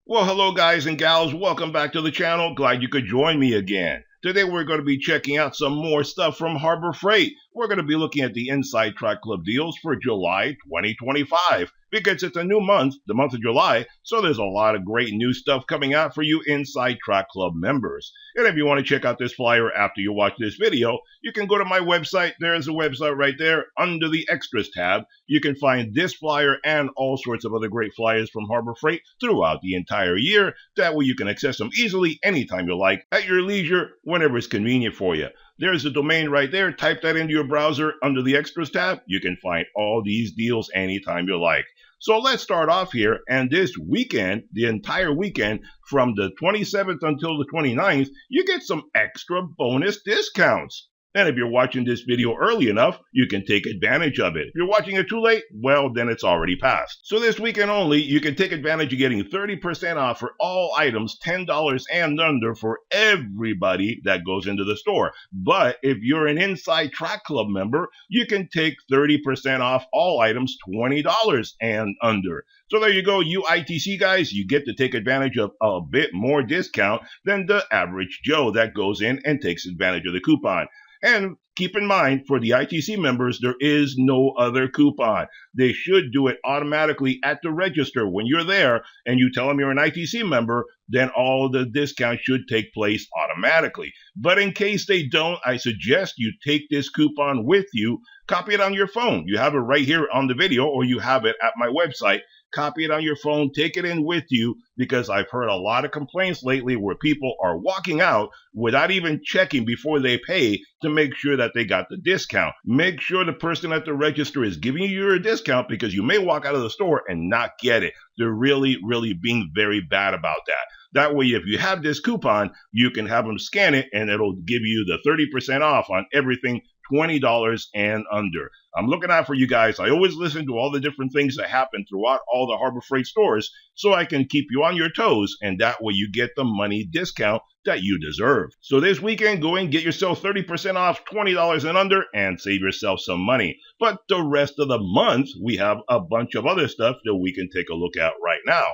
Well, hello guys and gals, welcome back to the channel. Glad you could join me again. Today we're going to be checking out some more stuff from Harbor Freight. We're going to be looking at the Inside Track Club deals for July 2025 because it's a new month, the month of July, so there's a lot of great new stuff coming out for you Inside Track Club members. And if you want to check out this flyer after you watch this video, you can go to my website. There's a website right there under the Extras tab. You can find this flyer and all sorts of other great flyers from Harbor Freight throughout the entire year. That way you can access them easily anytime you like, at your leisure, whenever it's convenient for you. There's a domain right there. Type that into your browser under the Extras tab. You can find all these deals anytime you like. So let's start off here. And this weekend, the entire weekend, from the 27th until the 29th, you get some extra bonus discounts. And if you're watching this video early enough, you can take advantage of it. If you're watching it too late, well, then it's already passed. So this weekend only, you can take advantage of getting 30% off for all items $10 and under for everybody that goes into the store. But if you're an Inside Track Club member, you can take 30% off all items $20 and under. So there you go, you ITC guys, you get to take advantage of a bit more discount than the average Joe that goes in and takes advantage of the coupon. And keep in mind, for the ITC members, there is no other coupon. They should do it automatically at the register. When you're there and you tell them you're an ITC member, then all the discounts should take place automatically. But in case they don't, I suggest you take this coupon with you, copy it on your phone. You have it right here on the video, or you have it at my website. Copy it on your phone, take it in with you, because I've heard a lot of complaints lately where people are walking out without even checking before they pay to make sure that they got the discount. Make sure the person at the register is giving you your discount, because you may walk out of the store and not get it. They're really being very bad about that. That way, if you have this coupon, you can have them scan it and it'll give you the 30% off on everything $20 and under. I'm looking out for you guys. I always listen to all the different things that happen throughout all the Harbor Freight stores so I can keep you on your toes, and that way you get the money discount that you deserve. So this weekend, go and get yourself 30% off $20 and under and save yourself some money. But the rest of the month, we have a bunch of other stuff that we can take a look at right now.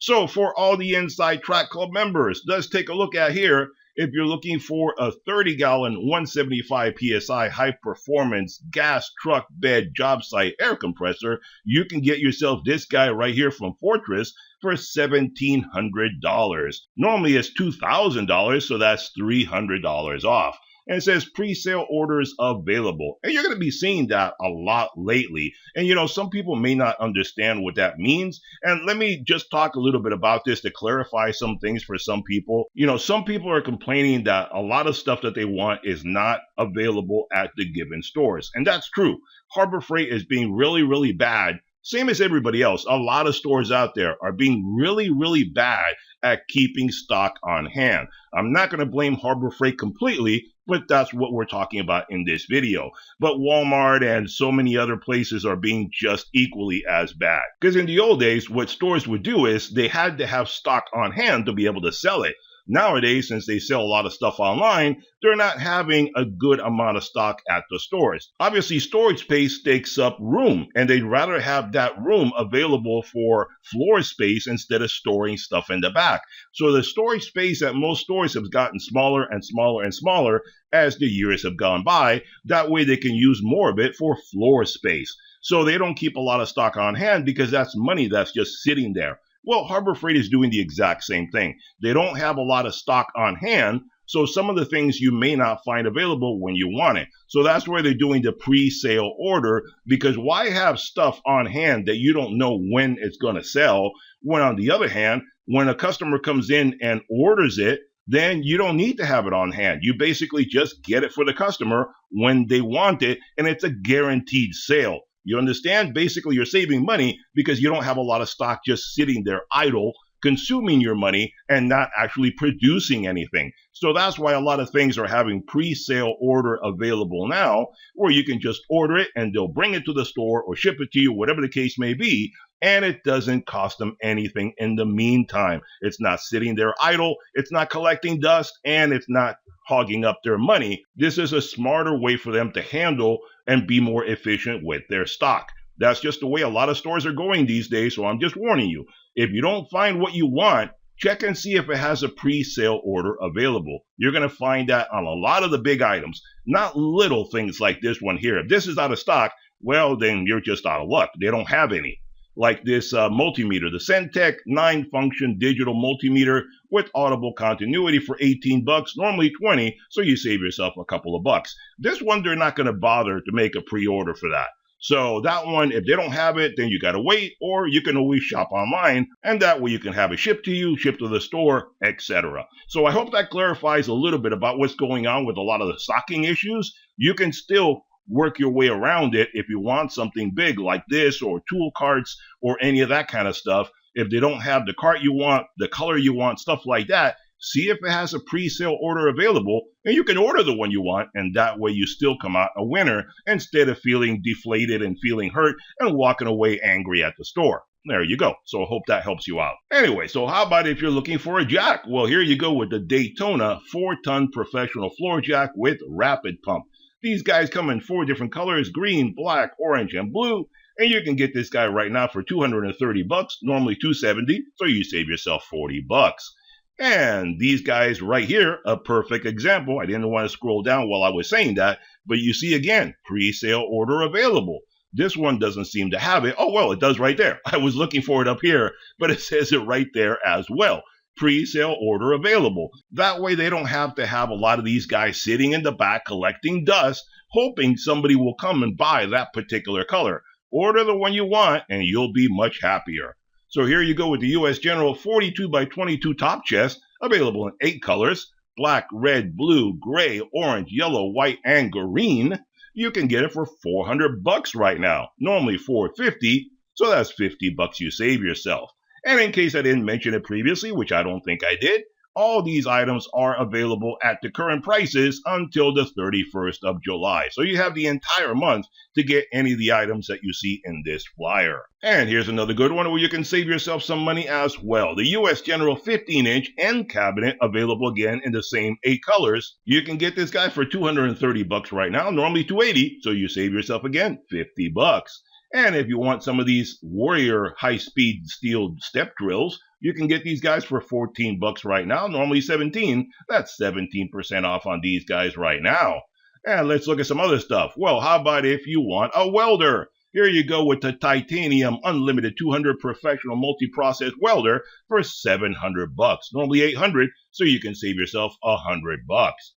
So for all the Inside Track Club members, let's take a look at here. If you're looking for a 30-gallon, 175 PSI high-performance gas truck bed job site air compressor, you can get yourself this guy right here from Fortress for $1,700. Normally it's $2,000, so that's $300 off. And it says pre-sale orders available. And you're going to be seeing that a lot lately. And you know, some people may not understand what that means. And let me just talk a little bit about this to clarify some things for some people. You know, some people are complaining that a lot of stuff that they want is not available at the given stores. And that's true. Harbor Freight is being really bad. Same as everybody else, a lot of stores out there are being really bad at keeping stock on hand. I'm not going to blame Harbor Freight completely, but that's what we're talking about in this video. But Walmart and so many other places are being just equally as bad. Because in the old days, what stores would do is they had to have stock on hand to be able to sell it. Nowadays, since they sell a lot of stuff online, they're not having a good amount of stock at the stores. Obviously, storage space takes up room, and they'd rather have that room available for floor space instead of storing stuff in the back. So the storage space at most stores has gotten smaller and smaller as the years have gone by. That way they can use more of it for floor space. So they don't keep a lot of stock on hand because that's money that's just sitting there. Well, Harbor Freight is doing the exact same thing. They don't have a lot of stock on hand, so some of the things you may not find available when you want it. So that's where they're doing the pre-sale order, because why have stuff on hand that you don't know when it's going to sell, when on the other hand, when a customer comes in and orders it, then you don't need to have it on hand. You basically just get it for the customer when they want it, and it's a guaranteed sale. You understand? Basically, you're saving money because you don't have a lot of stock just sitting there idle, consuming your money and not actually producing anything. So that's why a lot of things are having pre-sale order available now, where you can just order it and they'll bring it to the store or ship it to you, whatever the case may be, and it doesn't cost them anything in the meantime. It's not sitting there idle, it's not collecting dust, and it's not hogging up their money. This is a smarter way for them to handle and be more efficient with their stock. That's just the way a lot of stores are going these days, so I'm just warning you. If you don't find what you want, check and see if it has a pre-sale order available. You're going to find that on a lot of the big items, not little things like this one here. If this is out of stock, well, then you're just out of luck. They don't have any. Like this multimeter, the Centec 9-function digital multimeter with audible continuity for 18 bucks, normally 20, so you save yourself a couple of bucks. This one, they're not going to bother to make a pre-order for that. So that one, if they don't have it, then you got to wait, or you can always shop online, and that way you can have it shipped to you, shipped to the store, etc. So I hope that clarifies a little bit about what's going on with a lot of the stocking issues. You can still work your way around it if you want something big like this, or tool carts, or any of that kind of stuff. If they don't have the cart you want, the color you want, stuff like that, see if it has a pre-sale order available, and you can order the one you want, and that way you still come out a winner instead of feeling deflated and feeling hurt and walking away angry at the store. There you go. So I hope that helps you out. Anyway, so how about if you're looking for a jack? Well, here you go with the Daytona 4-ton professional floor jack with rapid pump. These guys come in 4 different colors: green, black, orange, and blue. And you can get this guy right now for 230 bucks, normally 270, so you save yourself 40 bucks. And these guys right here, a perfect example. I didn't want to scroll down while I was saying that, but you see again, pre-sale order available. This one doesn't seem to have it. Oh, well, it does right there. I was looking for it up here, but it says it right there as well. Pre-sale order available. That way they don't have to have a lot of these guys sitting in the back collecting dust, hoping somebody will come and buy that particular color. Order the one you want, and you'll be much happier. So here you go with the U.S. General 42 by 22 top chest, available in 8 colors: black, red, blue, gray, orange, yellow, white, and green. You can get it for 400 bucks right now, normally 450, so that's 50 bucks you save yourself. And in case I didn't mention it previously, which I don't think I did, all these items are available at the current prices until the 31st of July. So you have the entire month to get any of the items that you see in this flyer. And here's another good one where you can save yourself some money as well. The U.S. General 15-inch end cabinet, available again in the same 8 colors. You can get this guy for 230 bucks right now, normally 280, so you save yourself again 50 bucks. And if you want some of these Warrior high-speed steel step drills, you can get these guys for 14 bucks right now, normally 17. That's 17% off on these guys right now. And let's look at some other stuff. Well, how about if you want a welder? Here you go with the Titanium Unlimited 200 Professional Multi-Process Welder for 700 bucks, normally 800, so you can save yourself 100 bucks.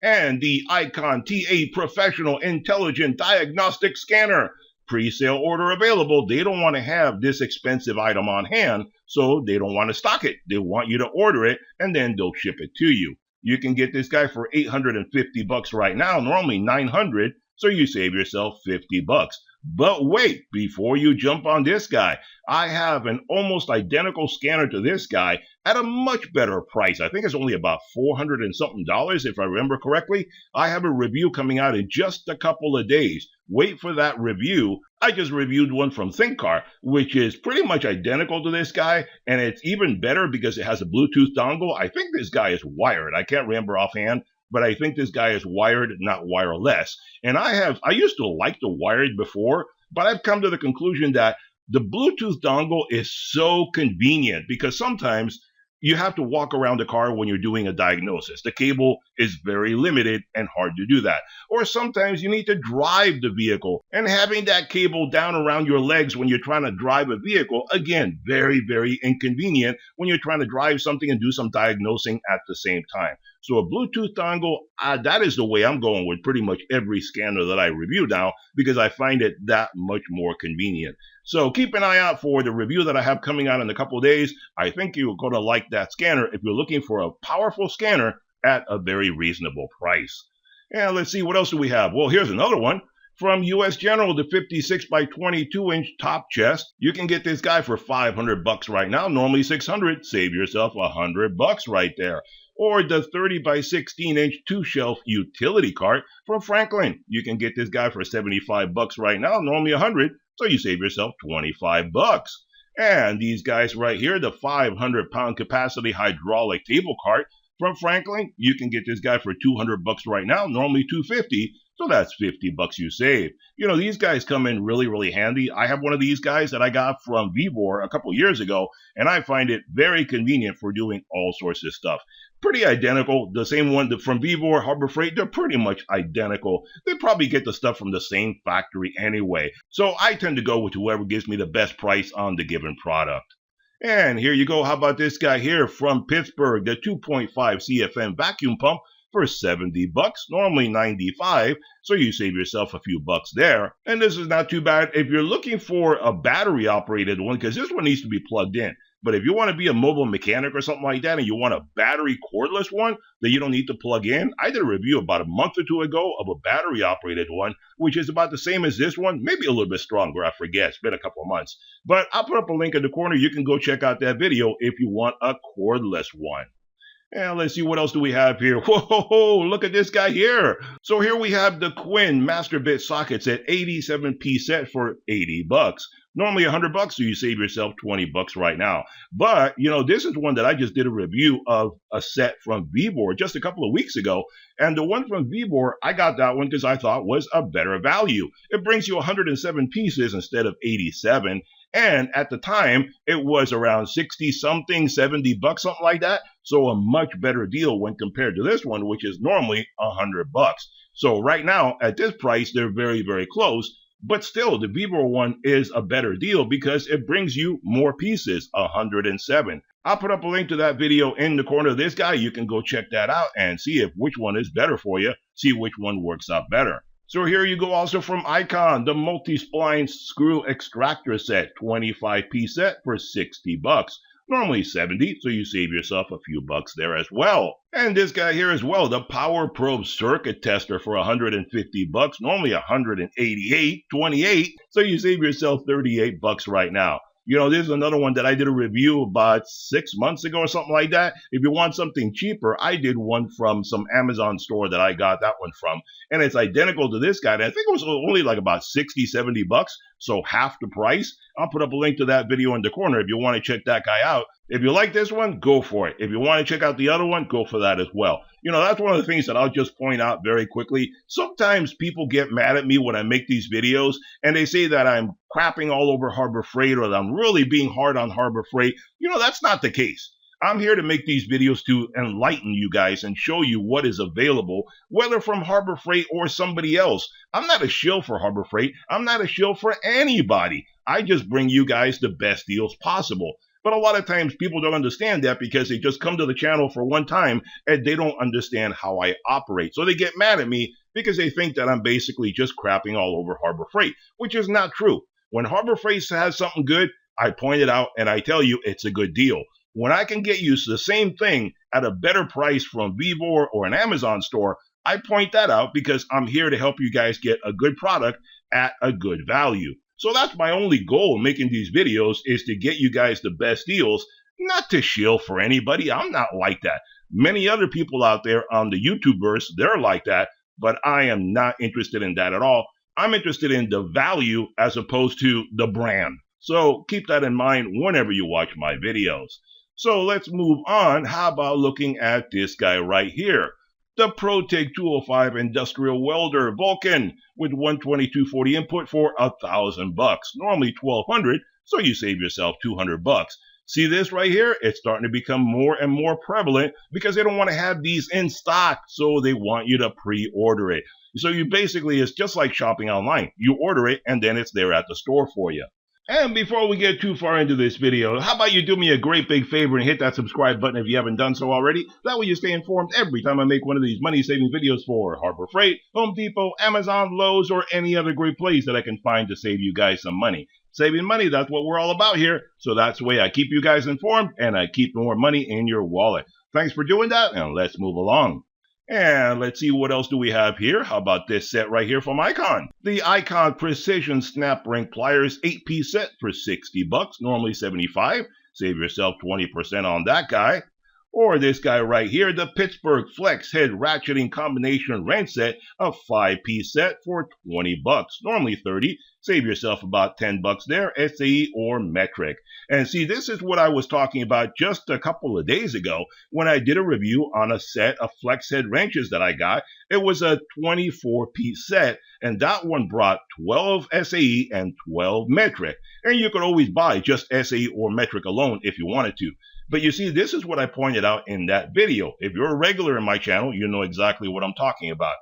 And the Icon T8 Professional Intelligent Diagnostic Scanner. Pre-sale order available. They don't want to have this expensive item on hand, so they don't want to stock it. They want you to order it, and then they'll ship it to you. You can get this guy for 850 bucks right now, normally 900, so you save yourself 50 bucks. But wait, before you jump on this guy, I have an almost identical scanner to this guy at a much better price. I think it's only about $400 and something, if I remember correctly. I have a review coming out in just a couple of days. Wait for that review. I just reviewed one from ThinkCar, which is pretty much identical to this guy, and it's even better because it has a Bluetooth dongle. I think this guy is wired. I can't remember offhand, but I think this guy is wired, not wireless. And I used to like the wired before, but I've come to the conclusion that the Bluetooth dongle is so convenient because sometimes you have to walk around the car when you're doing a diagnosis. The cable is very limited and hard to do that. Or sometimes you need to drive the vehicle, and having that cable down around your legs when you're trying to drive a vehicle, again, very, very inconvenient when you're trying to drive something and do some diagnosing at the same time. So a Bluetooth dongle, that is the way I'm going with pretty much every scanner that I review now because I find it that much more convenient. So keep an eye out for the review that I have coming out in a couple of days. I think you're going to like that scanner if you're looking for a powerful scanner at a very reasonable price. And let's see, what else do we have? Well, here's another one. From U.S. General, the 56 by 22-inch top chest. You can get this guy for 500 bucks right now, normally 600. Save yourself 100 bucks right there. Or the 30 by 16-inch 2-shelf utility cart from Franklin. You can get this guy for 75 bucks right now, normally 100, so you save yourself 25 bucks. And these guys right here, the 500-pound capacity hydraulic table cart from Franklin, you can get this guy for $200 right now, normally $250. So that's $50 you save. You know, these guys come in really, really handy. I have one of these guys that I got from Vevor a couple years ago, and I find it very convenient for doing all sorts of stuff. Pretty identical. The same one from Vevor, Harbor Freight, they're pretty much identical. They probably get the stuff from the same factory anyway. So I tend to go with whoever gives me the best price on the given product. And here you go. How about this guy here from Pittsburgh, the 2.5 CFM vacuum pump for $70, normally $95, so you save yourself a few bucks there. And this is not too bad if you're looking for a battery operated one, because this one needs to be plugged in. But if you want to be a mobile mechanic or something like that and you want a battery cordless one that you don't need to plug in, I did a review about a month or two ago of a battery operated one, which is about the same as this one, maybe a little bit stronger, I forget, it's been a couple of months. But I'll put up a link in the corner, you can go check out that video if you want a cordless one. And let's see, what else do we have here? Whoa, look at this guy here. So here we have the Quinn Master Bit sockets at 87-piece set for $80. Normally $100, so you save yourself $20 right now. But, you know, this is one that I just did a review of a set from Vevor just a couple of weeks ago. And the one from Vevor, I got that one because I thought was a better value. It brings you 107 pieces instead of 87. And at the time, it was around 60-something, $70, something like that. So a much better deal when compared to this one, which is normally $100. So right now, at this price, they're very, very close. But still, the Vevor one is a better deal because it brings you more pieces, 107. I'll put up a link to that video in the corner of this guy. You can go check that out and see if which one is better for you, see which one works out better. So here you go also from Icon, the multi-spline screw extractor set, 25-piece set for $60. Normally $70, so you save yourself a few bucks there as well. And this guy here as well, the Power Probe circuit tester for $150, normally $188, 28, so you save yourself $38 right now. You know, this is another one that I did a review about 6 months ago or something like that. If you want something cheaper, I did one from some Amazon store that I got that one from. And it's identical to this guy. And I think it was only like about $60-70, so half the price. I'll put up a link to that video in the corner if you want to check that guy out. If you like this one, go for it. If you want to check out the other one, go for that as well. You know, that's one of the things that I'll just point out very quickly. Sometimes people get mad at me when I make these videos, and they say that I'm crapping all over Harbor Freight or that I'm really being hard on Harbor Freight. You know, that's not the case. I'm here to make these videos to enlighten you guys and show you what is available, whether from Harbor Freight or somebody else. I'm not a shill for Harbor Freight. I'm not a shill for anybody. I just bring you guys the best deals possible. But a lot of times people don't understand that because they just come to the channel for one time and they don't understand how I operate. So they get mad at me because they think that I'm basically just crapping all over Harbor Freight, which is not true. When Harbor Freight has something good, I point it out and I tell you it's a good deal. When I can get you the same thing at a better price from Vevor or an Amazon store, I point that out because I'm here to help you guys get a good product at a good value. So that's my only goal in making these videos, is to get you guys the best deals, not to shill for anybody. I'm not like that. Many other people out there on the YouTubers, they're like that, but I am not interested in that at all. I'm interested in the value as opposed to the brand. So keep that in mind whenever you watch my videos. So let's move on. How about looking at this guy right here? The ProTig 205 Industrial Welder Vulcan with 122/40 input for $1,000. Normally $1,200, so you save yourself $200. See this right here? It's starting to become more and more prevalent because they don't want to have these in stock, so they want you to pre-order it. So you basically, it's just like shopping online. You order it and then it's there at the store for you. And before we get too far into this video, how about you do me a great big favor and hit that subscribe button if you haven't done so already? That way you stay informed every time I make one of these money-saving videos for Harbor Freight, Home Depot, Amazon, Lowe's, or any other great place that I can find to save you guys some money. Saving money, that's what we're all about here. So that's the way I keep you guys informed and I keep more money in your wallet. Thanks for doing that, and let's move along. And let's see, what else do we have here? How about this set right here from Icon? The Icon Precision Snap Ring Pliers 8-piece set for $60, normally $75. Save yourself 20% on that guy. Or this guy right here, the Pittsburgh Flex Head Ratcheting Combination Wrench Set, a 5-piece set for 20 bucks. Normally 30. Save yourself about 10 bucks there, SAE or metric. And see, this is what I was talking about just a couple of days ago when I did a review on a set of flex head wrenches that I got. It was a 24-piece set, and that one brought 12 SAE and 12 metric. And you could always buy just SAE or metric alone if you wanted to. But you see, this is what I pointed out in that video. If you're a regular in my channel, you know exactly what I'm talking about.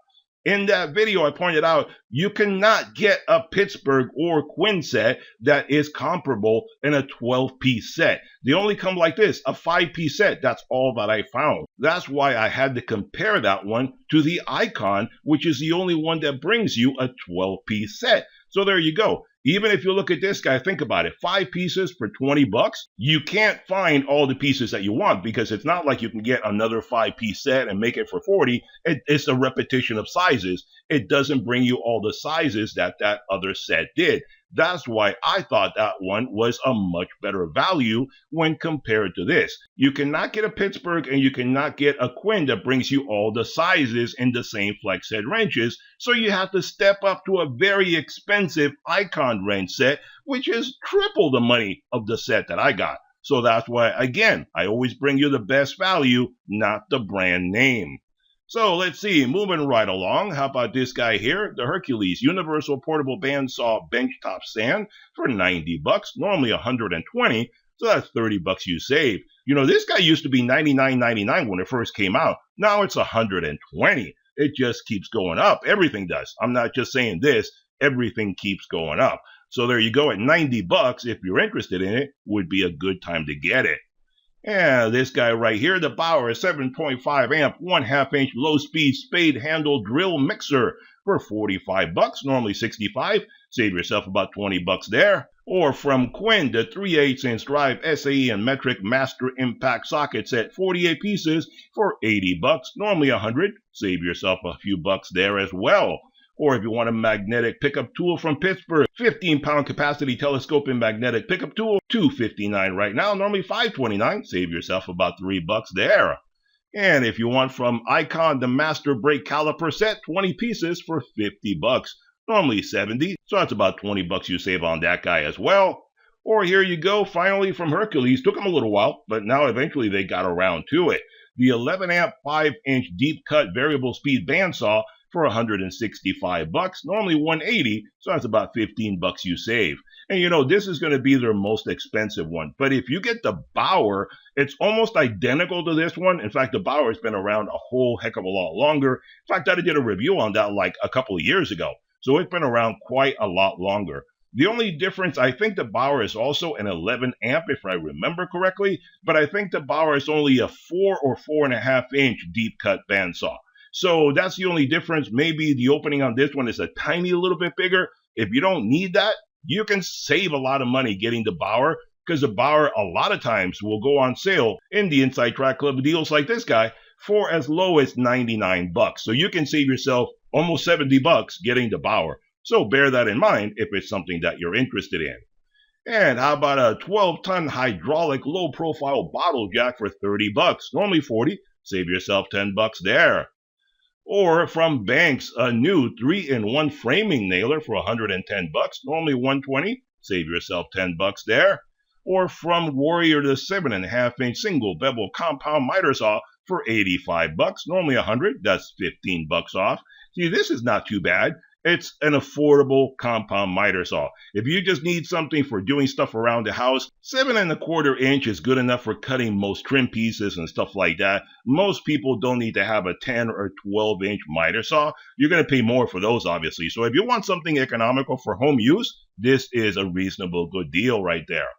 In that video, I pointed out you cannot get a Pittsburgh or Quinn set that is comparable in a 12-piece set. They only come like this, a 5-piece set. That's all that I found. That's why I had to compare that one to the Icon, which is the only one that brings you a 12-piece set. So there you go. Even if you look at this guy, think about it. 5 pieces for 20 bucks. You can't find all the pieces that you want because it's not like you can get another 5-piece set and make it for 40. It's a repetition of sizes. It doesn't bring you all the sizes that other set did. That's why I thought that one was a much better value when compared to this. You cannot get a Pittsburgh and you cannot get a Quinn that brings you all the sizes in the same flex head wrenches, so you have to step up to a very expensive Icon wrench set, which is triple the money of the set that I got. So that's why, again, I always bring you the best value, not the brand name. So let's see, moving right along, how about this guy here, the Hercules Universal Portable Bandsaw Benchtop Stand for 90 bucks, normally 120, so that's 30 bucks you save. You know, this guy used to be $99.99 when it first came out. Now it's 120. It just keeps going up. Everything does. I'm not just saying this, everything keeps going up. So there you go, at 90 bucks, if you're interested in it, would be a good time to get it. And this guy right here, the Bauer 7.5 amp, 1/2 inch low speed spade handle drill mixer for 45 bucks, normally 65. Save yourself about 20 bucks there. Or from Quinn, the 3/8 inch drive SAE and metric master impact socket set, 48 pieces for 80 bucks, normally 100. Save yourself a few bucks there as well. Or if you want a magnetic pickup tool from Pittsburgh, 15-pound capacity telescoping magnetic pickup tool, $259 right now, normally $529. Save yourself about 3 bucks there. And if you want from Icon, the master brake caliper set, 20 pieces for 50 bucks, normally 70. So that's about 20 bucks you save on that guy as well. Or here you go, finally from Hercules. Took them a little while, but now eventually they got around to it. The 11 amp 5-inch deep cut variable speed bandsaw for 165 bucks, normally 180, so that's about 15 bucks you save. And you know, this is going to be their most expensive one. But if you get the Bauer, it's almost identical to this one. In fact, the Bauer's been around a whole heck of a lot longer. In fact, I did a review on that like a couple of years ago. So it's been around quite a lot longer. The only difference, I think the Bauer is also an 11 amp, if I remember correctly, but I think the Bauer is only a 4 or 4.5 inch deep cut bandsaw. So that's the only difference. Maybe the opening on this one is a tiny little bit bigger. If you don't need that, you can save a lot of money getting the Bauer, because the Bauer a lot of times will go on sale in the Inside Track Club deals like this guy for as low as 99 bucks. So you can save yourself almost 70 bucks getting the Bauer. So bear that in mind if it's something that you're interested in. And how about a 12-ton hydraulic low-profile bottle jack for 30 bucks, normally 40. Save yourself 10 bucks there. Or from Banks, a new 3-in-1 framing nailer for 110 bucks, normally 120. Save yourself 10 bucks there. Or from Warrior, the 7.5 inch single bevel compound miter saw for 85 bucks, normally 100. That's 15 bucks off. See, this is not too bad. It's an affordable compound miter saw. If you just need something for doing stuff around the house, 7.25 inch is good enough for cutting most trim pieces and stuff like that. Most people don't need to have a 10 or 12 inch miter saw. You're going to pay more for those, obviously. So if you want something economical for home use, this is a reasonable good deal right there.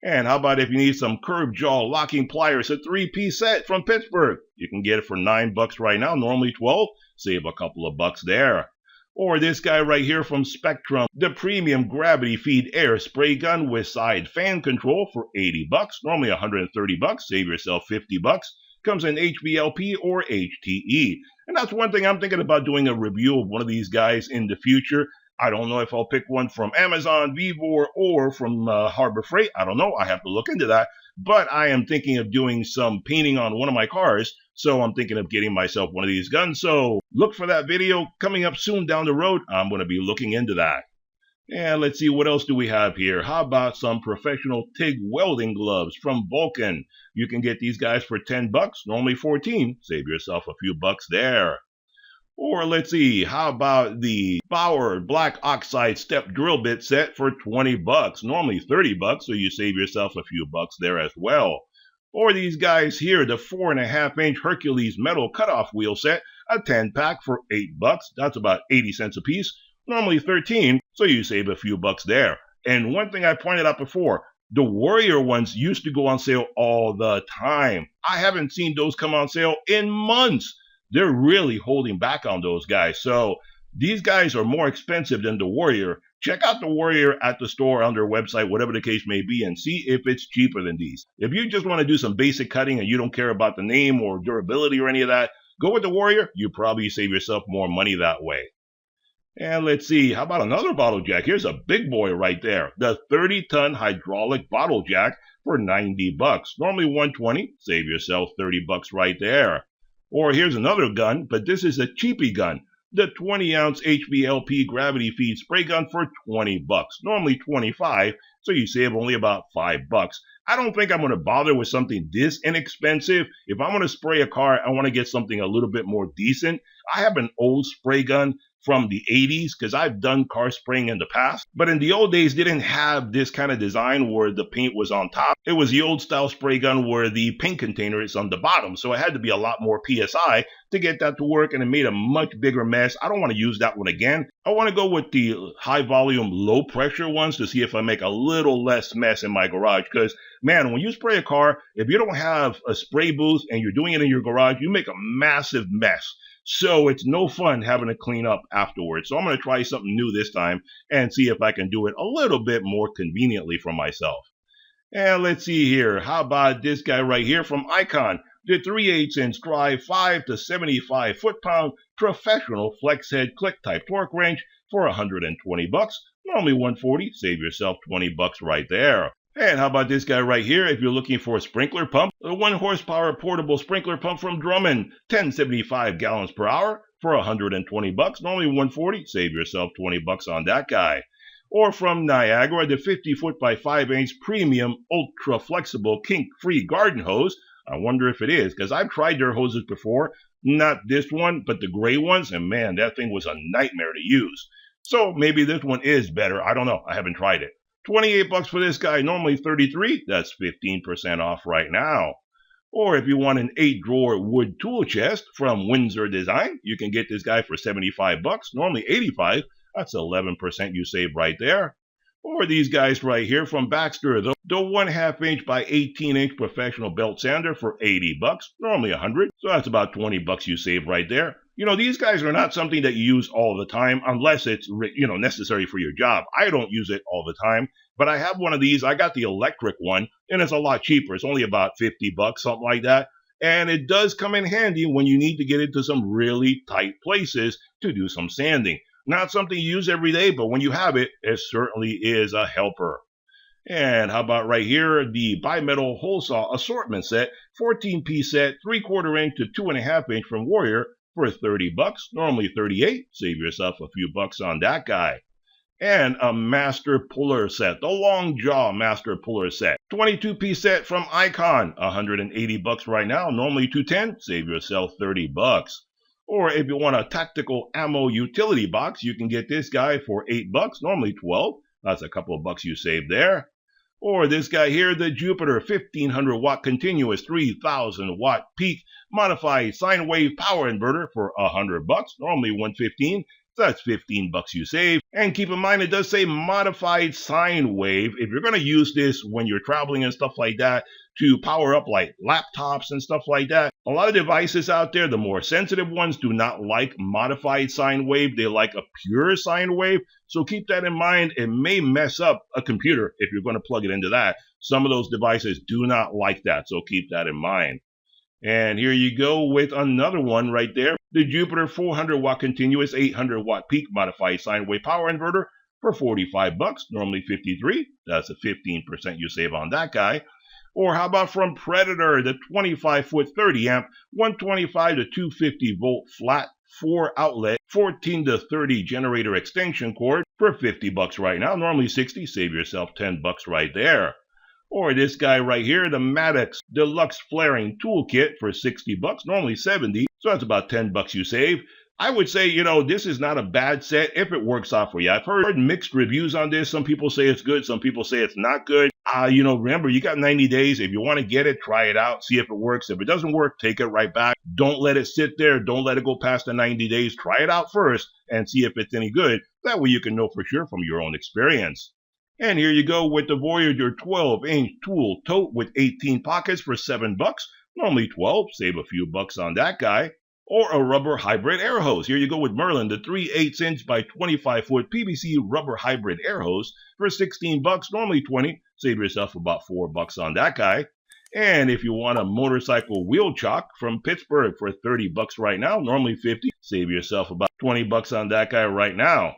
And how about if you need some curved jaw locking pliers, a 3-piece set from Pittsburgh? You can get it for 9 bucks right now, normally 12. Save a couple of bucks there. Or this guy right here from Spectrum, the premium gravity feed air spray gun with side fan control for 80 bucks, normally 130 bucks. Save yourself 50 bucks. Comes in HVLP or HTE. And that's one thing I'm thinking about doing a review of one of these guys in the future. I don't know if I'll pick one from Amazon, Vevor, or from Harbor Freight. I don't know. I have to look into that. but I am thinking of doing some painting on one of my cars, so I'm thinking of getting myself one of these guns. So look for that video coming up soon down the road. I'm going to be looking into that. And let's see, what else do we have here? How about some professional TIG welding gloves from Vulcan? You can get these guys for 10 bucks, normally 14. Save yourself a few bucks there. Or let's see, how about the Bauer Black Oxide Step Drill Bit set for 20 bucks, normally 30 bucks, so you save yourself a few bucks there as well. Or these guys here, the 4.5-inch Hercules metal cutoff wheel set, a 10-pack for 8 bucks. That's about 80 cents a piece, normally 13, so you save a few bucks there. And one thing I pointed out before, the Warrior ones used to go on sale all the time. I haven't seen those come on sale in months. They're really holding back on those guys. So these guys are more expensive than the Warrior. Check out the Warrior at the store on their website, whatever the case may be, and see if it's cheaper than these. If you just want to do some basic cutting and you don't care about the name or durability or any of that, go with the Warrior. You probably save yourself more money that way. And let's see, how about another bottle jack? Here's a big boy right there. The 30-ton hydraulic bottle jack for 90 bucks. Normally 120. Save yourself 30 bucks right there. Or here's another gun, but this is a cheapy gun. The 20-ounce HVLP gravity feed spray gun for 20 bucks. Normally 25, so you save only about 5 bucks. I don't think I'm going to bother with something this inexpensive. If I'm going to spray a car, I want to get something a little bit more decent. I have an old spray gun from the 80s because I've done car spraying in the past. But in the old days, they didn't have this kind of design where the paint was on top. It was the old style spray gun where the paint container is on the bottom. So it had to be a lot more PSI to get that to work, and it made a much bigger mess. I don't want to use that one again. I want to go with the high volume, low pressure ones to see if I make a little less mess in my garage. Because, man, when you spray a car, if you don't have a spray booth and you're doing it in your garage, you make a massive mess. So it's no fun having to clean up afterwards. So I'm going to try something new this time and see if I can do it a little bit more conveniently for myself. And let's see here. How about this guy right here from Icon? The 3/8-inch drive 5 to 75 foot-pound professional flex head click type torque wrench for 120 bucks. Normally 140. Save yourself 20 bucks right there. And how about this guy right here? If you're looking for a sprinkler pump, a 1 horsepower portable sprinkler pump from Drummond, 1075 gallons per hour for 120 bucks. Normally 140. Save yourself 20 bucks on that guy. Or from Niagara, the 50 foot by 5-inch premium ultra flexible kink-free garden hose. I wonder if it is, because I've tried their hoses before. Not this one, but the gray ones, and man, that thing was a nightmare to use. So maybe this one is better. I don't know. I haven't tried it. 28 bucks for this guy, normally 33. That's 15% off right now. Or if you want an 8-drawer wood tool chest from Windsor Design, you can get this guy for 75 bucks, normally 85. That's 11% you save right there. Or these guys right here from Baxter, the 1/2-inch by 18-inch professional belt sander for 80 bucks, normally 100. So that's about 20 bucks you save right there. You know, these guys are not something that you use all the time unless it's, necessary for your job. I don't use it all the time, but I have one of these. I got the electric one, and it's a lot cheaper. It's only about 50 bucks, something like that. And it does come in handy when you need to get into some really tight places to do some sanding. Not something you use every day, but when you have it, it certainly is a helper. And how about right here, the bimetal hole saw assortment set, 14-piece set, 3/4-inch to 2.5-inch from Warrior for 30 bucks, normally 38. Save yourself a few bucks on that guy. And a master puller set, the long jaw master puller set, 22-piece set from Icon, 180 bucks right now, normally 210. Save yourself 30 bucks. Or if you want a tactical ammo utility box, you can get this guy for 8 bucks, normally 12. That's a couple of bucks you save there. Or this guy here, the Jupiter 1500 watt continuous 3000 watt peak modified sine wave power inverter for 100 bucks, normally 115. So that's 15 bucks you save. And keep in mind, it does say modified sine wave. If you're going to use this when you're traveling and stuff like that to power up like laptops and stuff like that, a lot of devices out there, the more sensitive ones, do not like modified sine wave. They like a pure sine wave. So keep that in mind. It may mess up a computer if you're going to plug it into that. Some of those devices do not like that. So keep that in mind. And here you go with another one right there. The Jupiter 400 watt continuous 800 watt peak modified sine wave power inverter for 45 bucks, normally 53. That's a 15% you save on that guy. Or how about from Predator, the 25-foot 30 amp, 125 to 250 volt flat 4 outlet, 14 to 30 generator extension cord for $50 right now. Normally 60, save yourself $10 right there. Or this guy right here, the Maddox Deluxe Flaring Toolkit for $60, normally 70, so that's about $10 you save. I would say, this is not a bad set if it works out for you. I've heard mixed reviews on this. Some people say it's good. Some people say it's not good. Remember, you got 90 days. If you want to get it, try it out. See if it works. If it doesn't work, take it right back. Don't let it sit there. Don't let it go past the 90 days. Try it out first and see if it's any good. That way you can know for sure from your own experience. And here you go with the Voyager 12-inch tool tote with 18 pockets for $7. Normally 12. Save a few bucks on that guy. Or a rubber hybrid air hose. Here you go with Merlin, the 3/8" by 25-foot PVC rubber hybrid air hose for $16, normally 20. Save yourself about $4 on that guy. And if you want a motorcycle wheel chock from Pittsburgh for $30 right now, normally 50. Save yourself about $20 on that guy right now.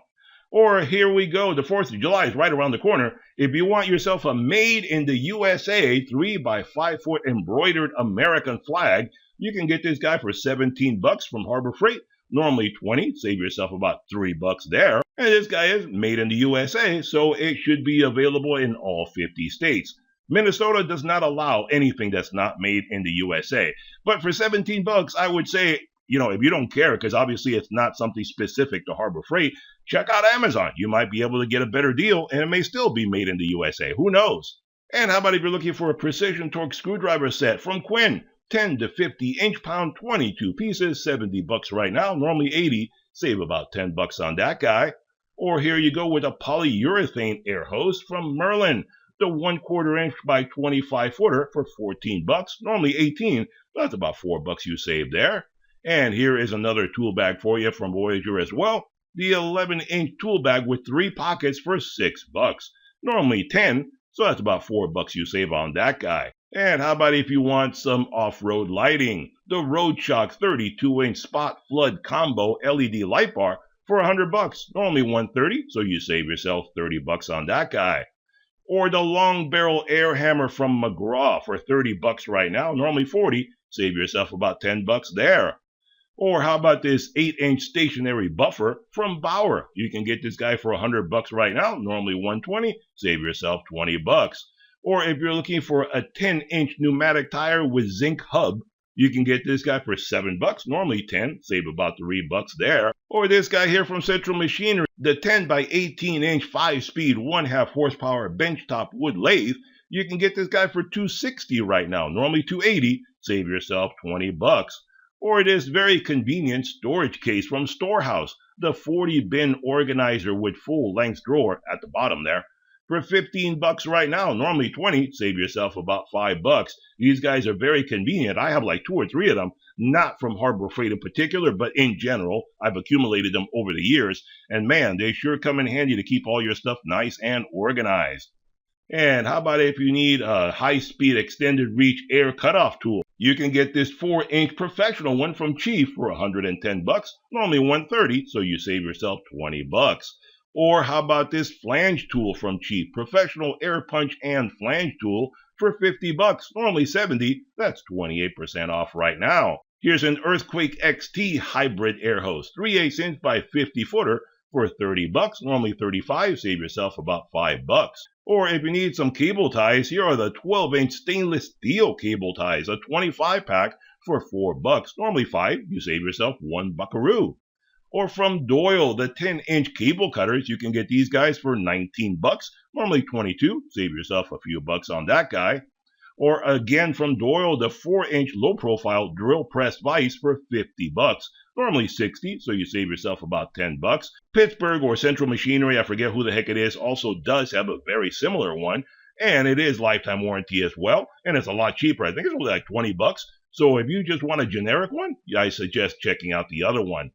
Or here we go, the 4th of July is right around the corner. If you want yourself a made in the USA 3x5-foot embroidered American flag, you can get this guy for $17 from Harbor Freight, normally 20. Save yourself about $3 there. And this guy is made in the USA, so it should be available in all 50 states. Minnesota does not allow anything that's not made in the USA. But for $17, I would say, if you don't care, because obviously it's not something specific to Harbor Freight, check out Amazon. You might be able to get a better deal, and it may still be made in the USA. Who knows? And how about if you're looking for a precision torque screwdriver set from Quinn? 10 to 50 inch-pound, 22 pieces, $70 right now, normally 80. Save about $10 on that guy. Or here you go with a polyurethane air hose from Merlin, the 1/4 inch by 25-footer for $14, normally 18. That's about $4 you save there. And here is another tool bag for you from Voyager as well, the 11-inch tool bag with 3 pockets for $6, normally 10. So that's about $4 you save on that guy. And how about if you want some off-road lighting? The RoadShock 32-inch spot flood combo LED light bar for $100, normally $130, so you save yourself $30 on that guy. Or the long barrel air hammer from McGraw for $30 right now, normally $40, save yourself about $10 there. Or how about this 8-inch stationary buffer from Bauer? You can get this guy for $100 right now, normally $120, save yourself $20. Or if you're looking for a 10-inch pneumatic tire with zinc hub, you can get this guy for $7, normally 10, save about $3 there. Or this guy here from Central Machinery, the 10 by 18-inch 5-speed 1/2 horsepower benchtop wood lathe. You can get this guy for $260 right now, normally $280, save yourself $20. Or this very convenient storage case from Storehouse, the 40-bin organizer with full-length drawer at the bottom there, for $15 right now, normally $20, save yourself about $5. These guys are very convenient. I have like 2 or 3 of them, not from Harbor Freight in particular, but in general. I've accumulated them over the years, and man, they sure come in handy to keep all your stuff nice and organized. And how about if you need a high-speed extended reach air cutoff tool? You can get this 4-inch professional one from Chief for $110, normally $130, so you save yourself $20. Or how about this flange tool from Chief, professional air punch and flange tool for $50, normally $70. That's 28% off right now. Here's an Earthquake XT hybrid air hose, 3/8" by 50-footer for $30, normally $35. Save yourself about $5. Or if you need some cable ties, here are the 12-inch stainless steel cable ties, a 25-pack for $4, normally $5. You save yourself $1. Or from Doyle, the 10-inch cable cutters, you can get these guys for $19, normally $22. Save yourself a few bucks on that guy. Or again from Doyle, the 4-inch low-profile drill press vise for $50, normally $60, so you save yourself about $10. Pittsburgh or Central Machinery, I forget who the heck it is, also does have a very similar one, and it is lifetime warranty as well, and it's a lot cheaper. I think it's only like $20. So if you just want a generic one, I suggest checking out the other one.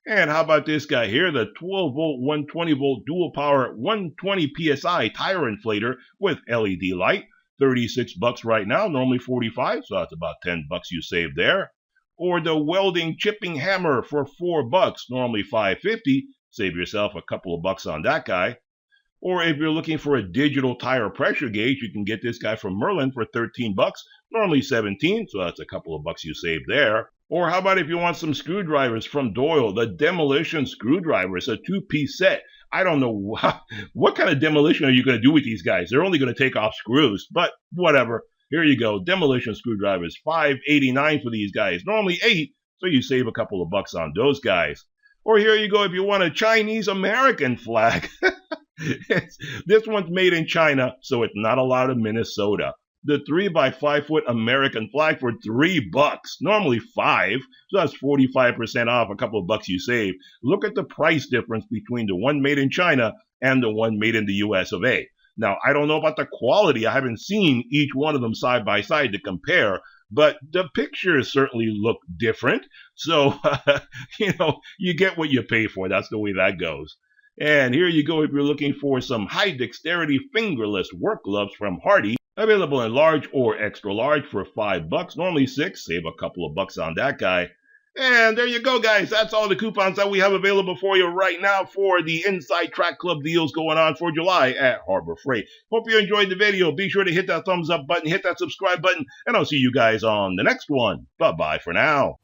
And how about this guy here, the 12-volt, 120-volt dual power 120 PSI tire inflator with LED light, $36 right now, normally $45, so that's about $10 you save there. Or the welding chipping hammer for $4, normally $5.50, save yourself a couple of bucks on that guy. Or if you're looking for a digital tire pressure gauge, you can get this guy from Merlin for 13 bucks, normally 17, so that's a couple of bucks you save there. Or how about if you want some screwdrivers from Doyle, the demolition screwdriver. It's a two-piece set. I don't know what kind of demolition are you going to do with these guys. They're only going to take off screws, but whatever. Here you go. Demolition screwdrivers, $5.89 for these guys. Normally $8, so you save a couple of bucks on those guys. Or here you go if you want a Chinese American flag. This one's made in China, so it's not allowed in Minnesota. The 3x5 foot American flag for $3, normally $5, so that's 45% off, a couple of bucks you save. Look at the price difference between the one made in China and the one made in the US of A. Now, I don't know about the quality. I haven't seen each one of them side by side to compare, but the pictures certainly look different. So, you get what you pay for. That's the way that goes. And here you go if you're looking for some high dexterity fingerless work gloves from Hardy. Available in large or extra large for $5, normally $6. Save a couple of bucks on that guy. And there you go, guys. That's all the coupons that we have available for you right now for the Inside Track Club deals going on for July at Harbor Freight. Hope you enjoyed the video. Be sure to hit that thumbs up button, hit that subscribe button, and I'll see you guys on the next one. Bye-bye for now.